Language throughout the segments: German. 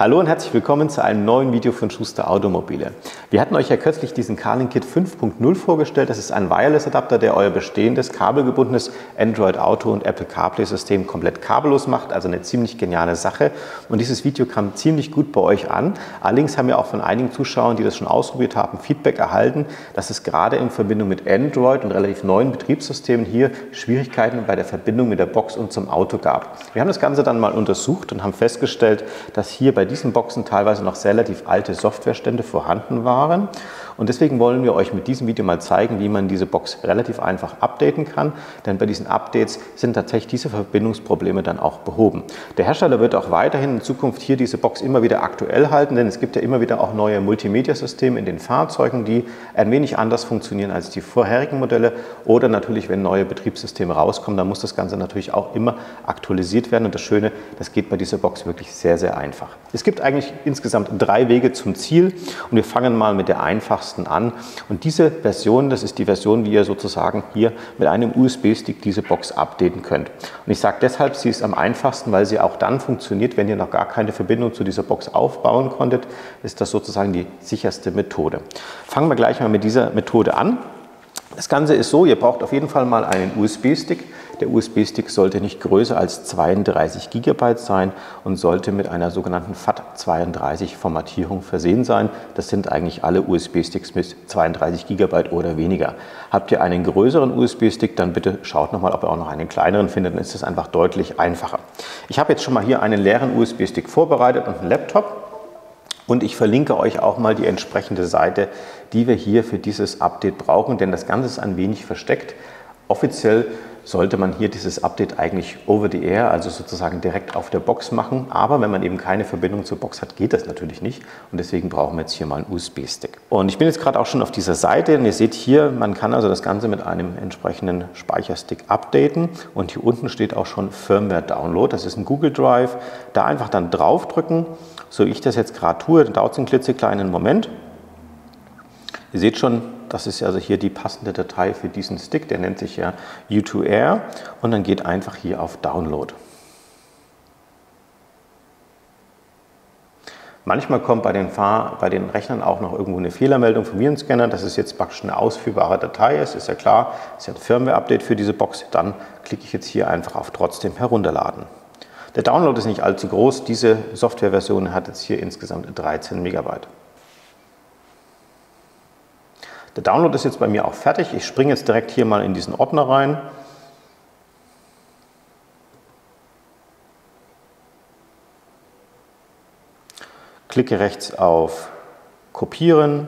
Hallo und herzlich willkommen zu einem neuen Video von Schuster Automobile. Wir hatten euch ja kürzlich diesen Carlin-Kit 5.0 vorgestellt. Das ist ein Wireless-Adapter, der euer bestehendes kabelgebundenes Android Auto und Apple CarPlay-System komplett kabellos macht. Also eine ziemlich geniale Sache. Und dieses Video kam ziemlich gut bei euch an. Allerdings haben wir auch von einigen Zuschauern, die das schon ausprobiert haben, Feedback erhalten, dass es gerade in Verbindung mit Android und relativ neuen Betriebssystemen hier Schwierigkeiten bei der Verbindung mit der Box und zum Auto gab. Wir haben das Ganze dann mal untersucht und haben festgestellt, dass hier bei diesen Boxen teilweise noch relativ alte Softwarestände vorhanden waren. Und deswegen wollen wir euch mit diesem Video mal zeigen, wie man diese Box relativ einfach updaten kann. Denn bei diesen Updates sind tatsächlich diese Verbindungsprobleme dann auch behoben. Der Hersteller wird auch weiterhin in Zukunft hier diese Box immer wieder aktuell halten, denn es gibt ja immer wieder auch neue Multimedia-Systeme in den Fahrzeugen, die ein wenig anders funktionieren als die vorherigen Modelle. Oder natürlich, wenn neue Betriebssysteme rauskommen, dann muss das Ganze natürlich auch immer aktualisiert werden. Und das Schöne, das geht bei dieser Box wirklich sehr, sehr einfach. Es gibt eigentlich insgesamt 3 Wege zum Ziel und wir fangen mal mit der einfachsten an. Und diese Version, das ist die Version, wie ihr sozusagen hier mit einem USB-Stick diese Box updaten könnt. Und ich sage deshalb, sie ist am einfachsten, weil sie auch dann funktioniert, wenn ihr noch gar keine Verbindung zu dieser Box aufbauen konntet, ist das sozusagen die sicherste Methode. Fangen wir gleich mal mit dieser Methode an. Das Ganze ist so, ihr braucht auf jeden Fall mal einen USB-Stick. Der USB-Stick sollte nicht größer als 32 GB sein und sollte mit einer sogenannten FAT32 Formatierung versehen sein. Das sind eigentlich alle USB-Sticks mit 32 GB oder weniger. Habt ihr einen größeren USB-Stick, dann bitte schaut nochmal, ob ihr auch noch einen kleineren findet, dann ist es einfach deutlich einfacher. Ich habe jetzt schon mal hier einen leeren USB-Stick vorbereitet und einen Laptop. Und ich verlinke euch auch mal die entsprechende Seite, die wir hier für dieses Update brauchen, denn das Ganze ist ein wenig versteckt. Offiziell sollte man hier dieses Update eigentlich over the air, also sozusagen direkt auf der Box machen. Aber wenn man eben keine Verbindung zur Box hat, geht das natürlich nicht. Und deswegen brauchen wir jetzt hier mal einen USB-Stick. Und ich bin jetzt gerade auch schon auf dieser Seite und ihr seht hier, man kann also das Ganze mit einem entsprechenden Speicherstick updaten. Und hier unten steht auch schon Firmware Download. Das ist ein Google Drive. Da einfach dann draufdrücken. So wie ich das jetzt gerade tue, dann dauert es einen klitzekleinen Moment. Ihr seht schon, das ist also hier die passende Datei für diesen Stick, der nennt sich ja U2Air und dann geht einfach hier auf Download. Manchmal kommt bei den Rechnern auch noch irgendwo eine Fehlermeldung vom Virenscanner, dass es jetzt praktisch eine ausführbare Datei ist ja klar, ist ja ein Firmware-Update für diese Box, dann klicke ich jetzt hier einfach auf Trotzdem herunterladen. Der Download ist nicht allzu groß, diese Softwareversion hat jetzt hier insgesamt 13 MB. Der Download ist jetzt bei mir auch fertig. Ich springe jetzt direkt hier mal in diesen Ordner rein. Klicke rechts auf Kopieren,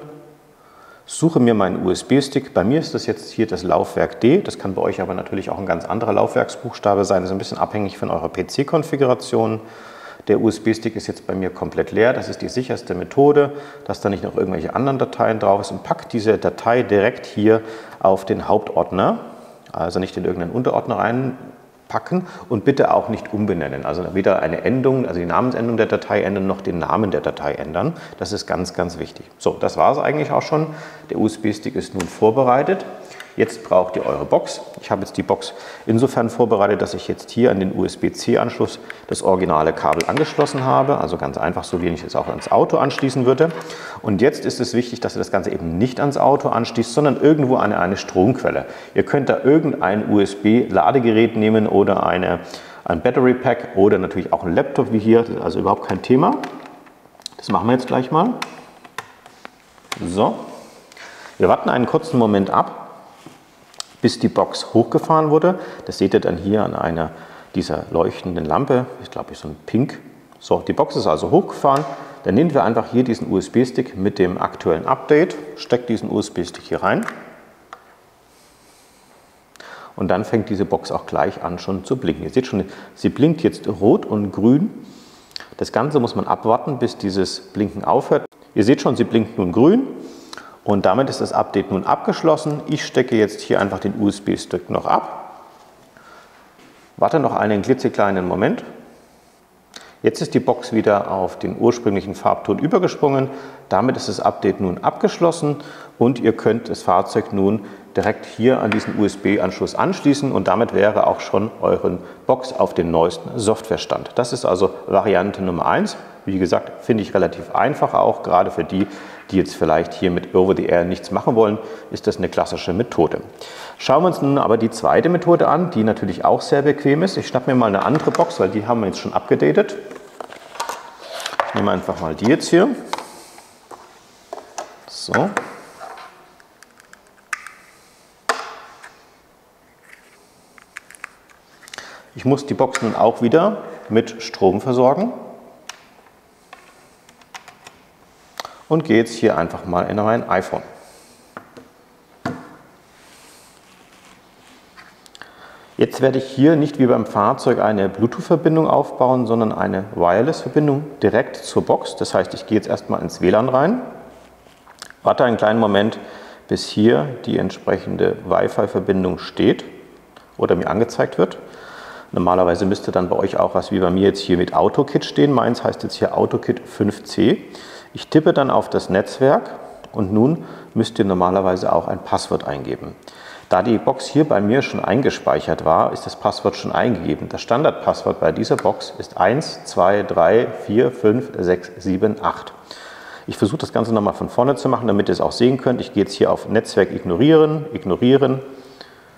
suche mir meinen USB-Stick. Bei mir ist das jetzt hier das Laufwerk D. Das kann bei euch aber natürlich auch ein ganz anderer Laufwerksbuchstabe sein. Das ist ein bisschen abhängig von eurer PC-Konfiguration. Der USB-Stick ist jetzt bei mir komplett leer. Das ist die sicherste Methode, dass da nicht noch irgendwelche anderen Dateien drauf ist. Und packt diese Datei direkt hier auf den Hauptordner, also nicht in irgendeinen Unterordner reinpacken und bitte auch nicht umbenennen. Also weder eine Endung, also die Namensendung der Datei ändern, noch den Namen der Datei ändern. Das ist ganz, ganz wichtig. So, das war es eigentlich auch schon. Der USB-Stick ist nun vorbereitet. Jetzt braucht ihr eure Box. Ich habe jetzt die Box insofern vorbereitet, dass ich jetzt hier an den USB-C-Anschluss das originale Kabel angeschlossen habe. Also ganz einfach, so wie ich es auch ans Auto anschließen würde. Und jetzt ist es wichtig, dass ihr das Ganze eben nicht ans Auto anschließt, sondern irgendwo an eine Stromquelle. Ihr könnt da irgendein USB-Ladegerät nehmen oder ein Battery Pack oder natürlich auch ein Laptop wie hier. Das ist also überhaupt kein Thema. Das machen wir jetzt gleich mal. So. Wir warten einen kurzen Moment ab, bis die Box hochgefahren wurde. Das seht ihr dann hier an einer dieser leuchtenden Lampe. Ich glaube, so ein Pink. So, die Box ist also hochgefahren. Dann nehmen wir einfach hier diesen USB-Stick mit dem aktuellen Update, steckt diesen USB-Stick hier rein. Und dann fängt diese Box auch gleich an schon zu blinken. Ihr seht schon, sie blinkt jetzt rot und grün. Das Ganze muss man abwarten, bis dieses Blinken aufhört. Ihr seht schon, sie blinkt nun grün. Und damit ist das Update nun abgeschlossen. Ich stecke jetzt hier einfach den USB-Stick noch ab. Warte noch einen klitzekleinen Moment. Jetzt ist die Box wieder auf den ursprünglichen Farbton übergesprungen. Damit ist das Update nun abgeschlossen und ihr könnt das Fahrzeug nun direkt hier an diesen USB-Anschluss anschließen und damit wäre auch schon eure Box auf den neuesten Softwarestand. Das ist also Variante Nummer 1. Wie gesagt, finde ich relativ einfach auch, gerade für die, die jetzt vielleicht hier mit Over-the-Air nichts machen wollen, ist das eine klassische Methode. Schauen wir uns nun aber die zweite Methode an, die natürlich auch sehr bequem ist. Ich schnappe mir mal eine andere Box, weil die haben wir jetzt schon abgedatet. Ich nehme einfach mal die jetzt hier. So. Ich muss die Box nun auch wieder mit Strom versorgen und gehe jetzt hier einfach mal in mein iPhone. Jetzt werde ich hier nicht wie beim Fahrzeug eine Bluetooth-Verbindung aufbauen, sondern eine Wireless-Verbindung direkt zur Box. Das heißt, ich gehe jetzt erstmal ins WLAN rein, warte einen kleinen Moment, bis hier die entsprechende Wi-Fi-Verbindung steht oder mir angezeigt wird. Normalerweise müsste dann bei euch auch was wie bei mir jetzt hier mit AutoKit stehen. Meins heißt jetzt hier AutoKit 5C. Ich tippe dann auf das Netzwerk und nun müsst ihr normalerweise auch ein Passwort eingeben. Da die Box hier bei mir schon eingespeichert war, ist das Passwort schon eingegeben. Das Standardpasswort bei dieser Box ist 1, 2, 3, 4, 5, 6, 7, 8. Ich versuche das Ganze nochmal von vorne zu machen, damit ihr es auch sehen könnt. Ich gehe jetzt hier auf Netzwerk ignorieren, ignorieren.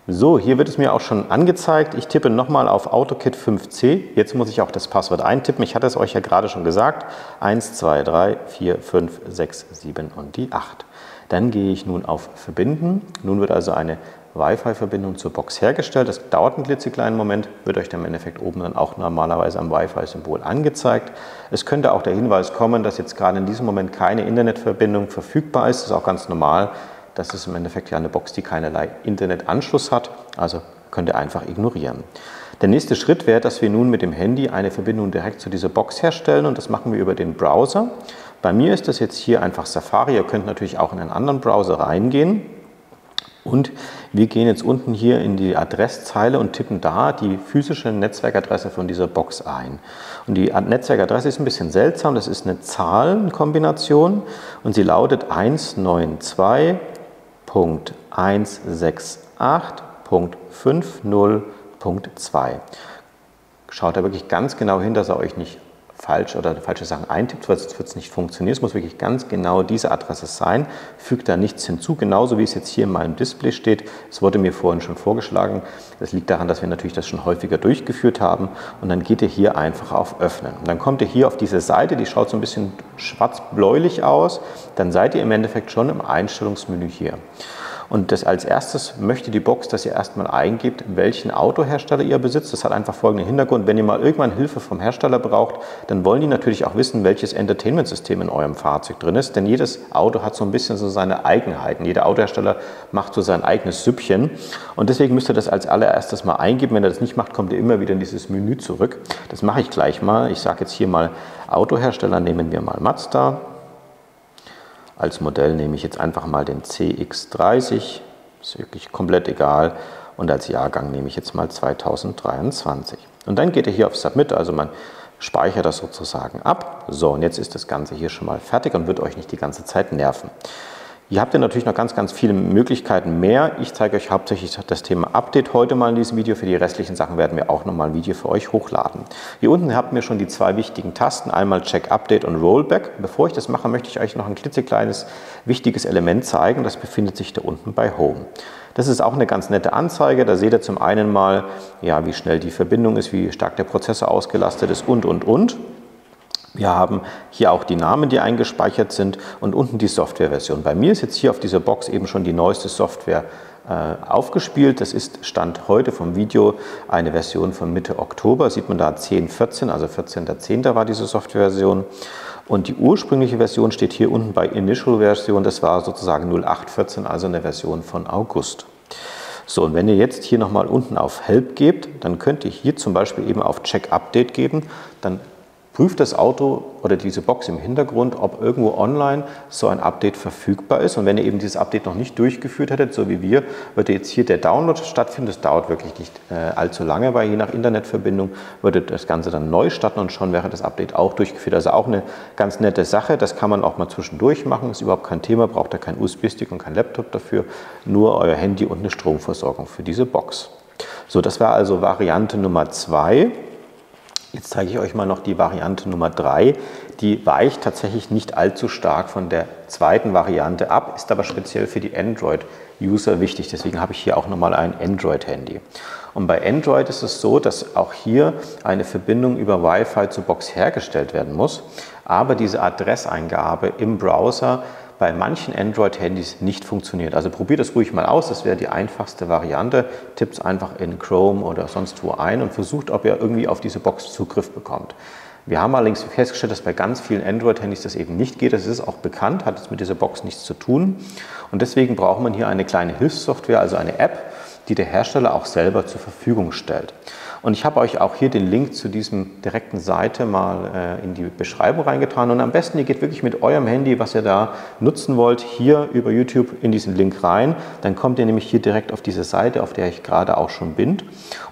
So, hier wird es mir auch schon angezeigt. Ich tippe nochmal auf AutoKit 5C. Jetzt muss ich auch das Passwort eintippen. Ich hatte es euch ja gerade schon gesagt. 1, 2, 3, 4, 5, 6, 7 und die 8. Dann gehe ich nun auf Verbinden. Nun wird also eine Wi-Fi-Verbindung zur Box hergestellt. Das dauert einen klitzekleinen Moment, wird euch dann im Endeffekt oben dann auch normalerweise am Wi-Fi-Symbol angezeigt. Es könnte auch der Hinweis kommen, dass jetzt gerade in diesem Moment keine Internetverbindung verfügbar ist. Das ist auch ganz normal. Das ist im Endeffekt ja eine Box, die keinerlei Internetanschluss hat, also könnt ihr einfach ignorieren. Der nächste Schritt wäre, dass wir nun mit dem Handy eine Verbindung direkt zu dieser Box herstellen und das machen wir über den Browser. Bei mir ist das jetzt hier einfach Safari, ihr könnt natürlich auch in einen anderen Browser reingehen. Und wir gehen jetzt unten hier in die Adresszeile und tippen da die physische Netzwerkadresse von dieser Box ein. Und die Netzwerkadresse ist ein bisschen seltsam, das ist eine Zahlenkombination und sie lautet 192.168.50.2. Schaut da wirklich ganz genau hin, dass er euch nicht falsch oder falsche Sachen eintippt, weil sonst wird es nicht funktionieren. Es muss wirklich ganz genau diese Adresse sein. Fügt da nichts hinzu, genauso wie es jetzt hier in meinem Display steht. Es wurde mir vorhin schon vorgeschlagen. Das liegt daran, dass wir natürlich das schon häufiger durchgeführt haben. Und dann geht ihr hier einfach auf Öffnen. Und dann kommt ihr hier auf diese Seite, die schaut so ein bisschen schwarz-bläulich aus. Dann seid ihr im Endeffekt schon im Einstellungsmenü hier. Und das als erstes möchte die Box, dass ihr erstmal eingebt, welchen Autohersteller ihr besitzt. Das hat einfach folgenden Hintergrund. Wenn ihr mal irgendwann Hilfe vom Hersteller braucht, dann wollen die natürlich auch wissen, welches Entertainment-System in eurem Fahrzeug drin ist. Denn jedes Auto hat so ein bisschen so seine Eigenheiten. Jeder Autohersteller macht so sein eigenes Süppchen. Und deswegen müsst ihr das als allererstes mal eingeben. Wenn ihr das nicht macht, kommt ihr immer wieder in dieses Menü zurück. Das mache ich gleich mal. Ich sage jetzt hier mal Autohersteller, nehmen wir mal Mazda. Als Modell nehme ich jetzt einfach mal den CX-30, ist wirklich komplett egal. Und als Jahrgang nehme ich jetzt mal 2023. Und dann geht ihr hier auf Submit, also man speichert das sozusagen ab. So, und jetzt ist das Ganze hier schon mal fertig und wird euch nicht die ganze Zeit nerven. Ihr habt ja natürlich noch ganz, ganz viele Möglichkeiten mehr. Ich zeige euch hauptsächlich das Thema Update heute mal in diesem Video. Für die restlichen Sachen werden wir auch nochmal ein Video für euch hochladen. Hier unten habt ihr schon die zwei wichtigen Tasten, einmal Check Update und Rollback. Bevor ich das mache, möchte ich euch noch ein klitzekleines wichtiges Element zeigen. Das befindet sich da unten bei Home. Das ist auch eine ganz nette Anzeige. Da seht ihr zum einen mal, ja, wie schnell die Verbindung ist, wie stark der Prozessor ausgelastet ist und. Wir haben hier auch die Namen, die eingespeichert sind und unten die Softwareversion. Bei mir ist jetzt hier auf dieser Box eben schon die neueste Software aufgespielt. Das ist Stand heute vom Video eine Version von Mitte Oktober. Sieht man da 10.14, also 14.10. war diese Softwareversion. Und die ursprüngliche Version steht hier unten bei Initial Version. Das war sozusagen 08.14, also eine Version von August. So, und wenn ihr jetzt hier nochmal unten auf Help gebt, dann könnt ihr hier zum Beispiel eben auf Check Update geben. Dann prüft das Auto oder diese Box im Hintergrund, ob irgendwo online so ein Update verfügbar ist. Und wenn ihr eben dieses Update noch nicht durchgeführt hättet, so wie wir, würde jetzt hier der Download stattfinden. Das dauert wirklich nicht allzu lange, weil je nach Internetverbindung würde das Ganze dann neu starten und schon wäre das Update auch durchgeführt. Also auch eine ganz nette Sache. Das kann man auch mal zwischendurch machen. Ist überhaupt kein Thema, braucht ihr keinen USB-Stick und kein Laptop dafür. Nur euer Handy und eine Stromversorgung für diese Box. So, das war also Variante Nummer 2. Jetzt zeige ich euch mal noch die Variante Nummer 3. Die weicht tatsächlich nicht allzu stark von der zweiten Variante ab, ist aber speziell für die Android-User wichtig. Deswegen habe ich hier auch nochmal ein Android-Handy. Und bei Android ist es so, dass auch hier eine Verbindung über Wi-Fi zur Box hergestellt werden muss. Aber diese Adresseingabe im Browser bei manchen Android-Handys nicht funktioniert. Also probiert es ruhig mal aus, das wäre die einfachste Variante. Tippt es einfach in Chrome oder sonst wo ein und versucht, ob ihr irgendwie auf diese Box Zugriff bekommt. Wir haben allerdings festgestellt, dass bei ganz vielen Android-Handys das eben nicht geht. Das ist auch bekannt, hat jetzt mit dieser Box nichts zu tun. Und deswegen braucht man hier eine kleine Hilfssoftware, also eine App, die der Hersteller auch selber zur Verfügung stellt. Und ich habe euch auch hier den Link zu diesem direkten Seite mal in die Beschreibung reingetan. Und am besten, ihr geht wirklich mit eurem Handy, was ihr da nutzen wollt, hier über YouTube in diesen Link rein. Dann kommt ihr nämlich hier direkt auf diese Seite, auf der ich gerade auch schon bin.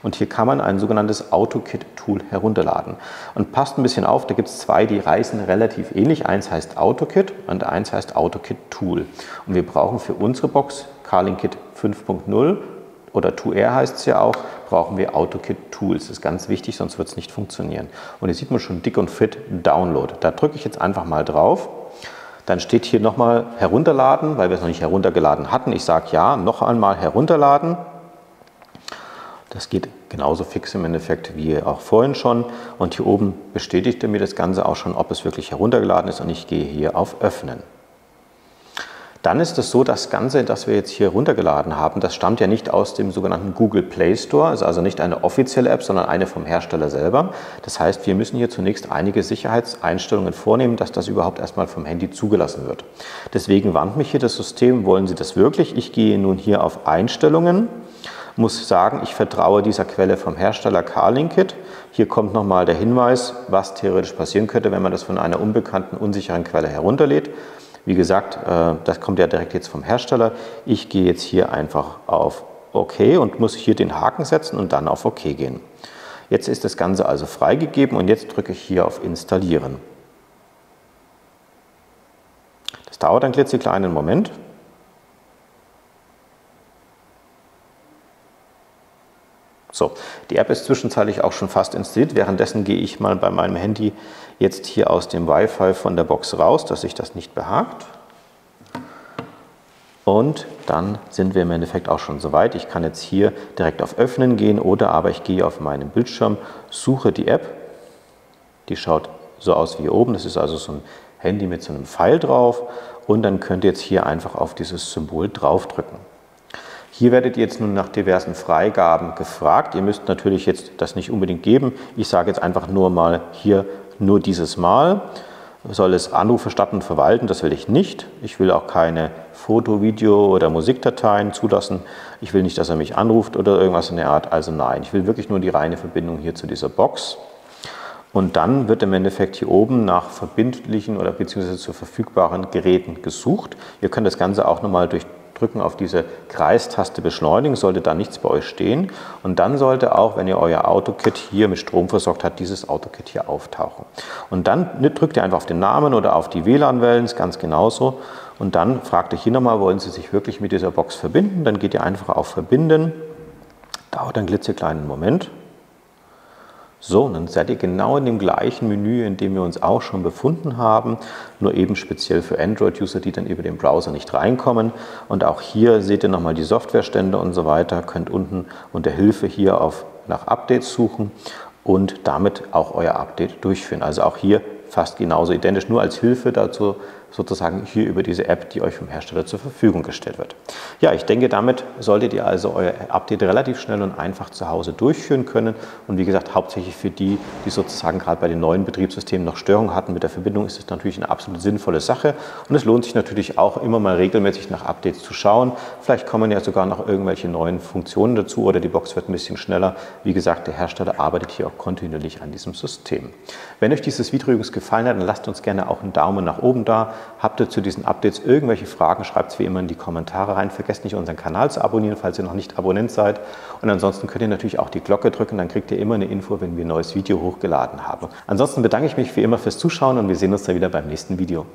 Und hier kann man ein sogenanntes AutoKit-Tool herunterladen. Und passt ein bisschen auf, da gibt es zwei, die reißen relativ ähnlich. Eins heißt AutoKit und eins heißt AutoKit-Tool. Und wir brauchen für unsere Box Carlin-Kit 5.0 oder 2R heißt es ja auch, brauchen wir AutoKit Tools. Das ist ganz wichtig, sonst wird es nicht funktionieren. Und hier sieht man schon dick und fit Download. Da drücke ich jetzt einfach mal drauf. Dann steht hier nochmal herunterladen, weil wir es noch nicht heruntergeladen hatten. Ich sage ja, noch einmal herunterladen. Das geht genauso fix im Endeffekt wie auch vorhin schon. Und hier oben bestätigt er mir das Ganze auch schon, ob es wirklich heruntergeladen ist. Und ich gehe hier auf Öffnen. Dann ist es so, das Ganze, das wir jetzt hier runtergeladen haben, das stammt ja nicht aus dem sogenannten Google Play Store, ist also nicht eine offizielle App, sondern eine vom Hersteller selber. Das heißt, wir müssen hier zunächst einige Sicherheitseinstellungen vornehmen, dass das überhaupt erstmal vom Handy zugelassen wird. Deswegen warnt mich hier das System, wollen Sie das wirklich? Ich gehe nun hier auf Einstellungen, muss sagen, ich vertraue dieser Quelle vom Hersteller Carlin-Kit. Hier kommt nochmal der Hinweis, was theoretisch passieren könnte, wenn man das von einer unbekannten, unsicheren Quelle herunterlädt. Wie gesagt, das kommt ja direkt jetzt vom Hersteller. Ich gehe jetzt hier einfach auf OK und muss hier den Haken setzen und dann auf OK gehen. Jetzt ist das Ganze also freigegeben und jetzt drücke ich hier auf Installieren. Das dauert einen klitzekleinen Moment. So, die App ist zwischenzeitlich auch schon fast installiert. Währenddessen gehe ich mal bei meinem Handy jetzt hier aus dem Wi-Fi von der Box raus, dass sich das nicht behagt. Und dann sind wir im Endeffekt auch schon soweit. Ich kann jetzt hier direkt auf Öffnen gehen oder aber ich gehe auf meinen Bildschirm, suche die App. Die schaut so aus wie hier oben. Das ist also so ein Handy mit so einem Pfeil drauf. Und dann könnt ihr jetzt hier einfach auf dieses Symbol draufdrücken. Hier werdet ihr jetzt nun nach diversen Freigaben gefragt. Ihr müsst natürlich jetzt das nicht unbedingt geben. Ich sage jetzt einfach nur mal hier nur dieses Mal. Soll es Anrufe starten und verwalten? Das will ich nicht. Ich will auch keine Foto-, Video- oder Musikdateien zulassen. Ich will nicht, dass er mich anruft oder irgendwas in der Art. Also nein, ich will wirklich nur die reine Verbindung hier zu dieser Box. Und dann wird im Endeffekt hier oben nach verbindlichen oder beziehungsweise zu verfügbaren Geräten gesucht. Ihr könnt das Ganze auch nochmal durch Drücken auf diese Kreistaste beschleunigen, sollte da nichts bei euch stehen. Und dann sollte auch, wenn ihr euer AutoKit hier mit Strom versorgt habt, dieses AutoKit hier auftauchen. Und dann drückt ihr einfach auf den Namen oder auf die WLAN-Wellen, ist ganz genauso. Und dann fragt ihr hier nochmal, wollen Sie sich wirklich mit dieser Box verbinden? Dann geht ihr einfach auf Verbinden. Dauert einen klitzekleinen Moment. So, und dann seid ihr genau in dem gleichen Menü, in dem wir uns auch schon befunden haben, nur eben speziell für Android-User, die dann über den Browser nicht reinkommen. Und auch hier seht ihr nochmal die Softwarestände und so weiter, könnt unten unter Hilfe hier nach Updates suchen und damit auch euer Update durchführen. Also auch hier fast genauso identisch, nur als Hilfe dazu sozusagen hier über diese App, die euch vom Hersteller zur Verfügung gestellt wird. Ja, ich denke, damit solltet ihr also euer Update relativ schnell und einfach zu Hause durchführen können. Und wie gesagt, hauptsächlich für die, die sozusagen gerade bei den neuen Betriebssystemen noch Störungen hatten mit der Verbindung, ist es natürlich eine absolut sinnvolle Sache. Und es lohnt sich natürlich auch immer mal regelmäßig nach Updates zu schauen. Vielleicht kommen ja sogar noch irgendwelche neuen Funktionen dazu oder die Box wird ein bisschen schneller. Wie gesagt, der Hersteller arbeitet hier auch kontinuierlich an diesem System. Wenn euch dieses Video übrigens gefallen hat, dann lasst uns gerne auch einen Daumen nach oben da. Habt ihr zu diesen Updates irgendwelche Fragen, schreibt es wie immer in die Kommentare rein. Vergesst nicht, unseren Kanal zu abonnieren, falls ihr noch nicht Abonnent seid. Und ansonsten könnt ihr natürlich auch die Glocke drücken, dann kriegt ihr immer eine Info, wenn wir ein neues Video hochgeladen haben. Ansonsten bedanke ich mich wie immer fürs Zuschauen und wir sehen uns dann wieder beim nächsten Video.